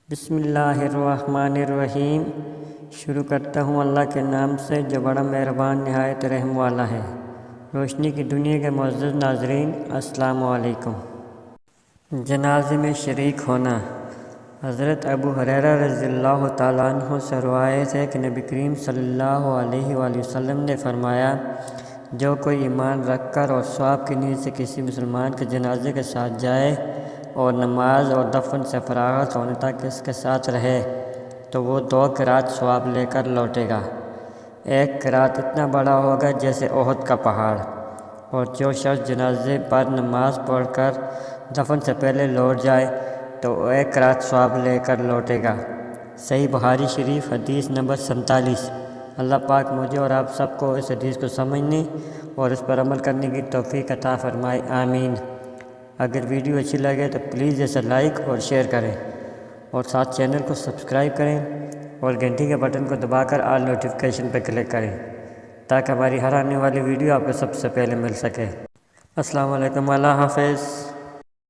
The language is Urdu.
بسم اللہ الرحمن الرحیم۔ شروع کرتا ہوں اللہ کے نام سے جو بڑا مہربان نہایت رحم والا ہے۔ روشنی کی دنیا کے معزز ناظرین، السلام علیکم۔ جنازے میں شریک ہونا۔ حضرت ابو ہریرہ رضی اللہ تعالیٰ عنہ سے روایت ہے کہ نبی کریم صلی اللہ علیہ وآلہ وسلم نے فرمایا، جو کوئی ایمان رکھ کر اور ثواب کی نیت سے کسی مسلمان کے جنازے کے ساتھ جائے اور نماز اور دفن سے فراغت ہونے تک اس کے ساتھ رہے تو وہ 2 قرات ثواب لے کر لوٹے گا۔ 1 قرات اتنا بڑا ہوگا جیسے احد کا پہاڑ، اور جو شخص جنازے پر نماز پڑھ کر دفن سے پہلے لوٹ جائے تو 1 قرات ثواب لے کر لوٹے گا۔ صحیح بخاری شریف حدیث نمبر 47۔ اللہ پاک مجھے اور آپ سب کو اس حدیث کو سمجھنے اور اس پر عمل کرنے کی توفیق عطا فرمائے، آمین۔ اگر ویڈیو اچھی لگے تو پلیز اسے لائک اور شیئر کریں، اور ساتھ چینل کو سبسکرائب کریں اور گھنٹی کے بٹن کو دبا کر آل نوٹیفیکیشن پہ کلک کریں تاکہ ہماری ہر آنے والی ویڈیو آپ کو سب سے پہلے مل سکے۔ السلام علیکم، اللہ حافظ۔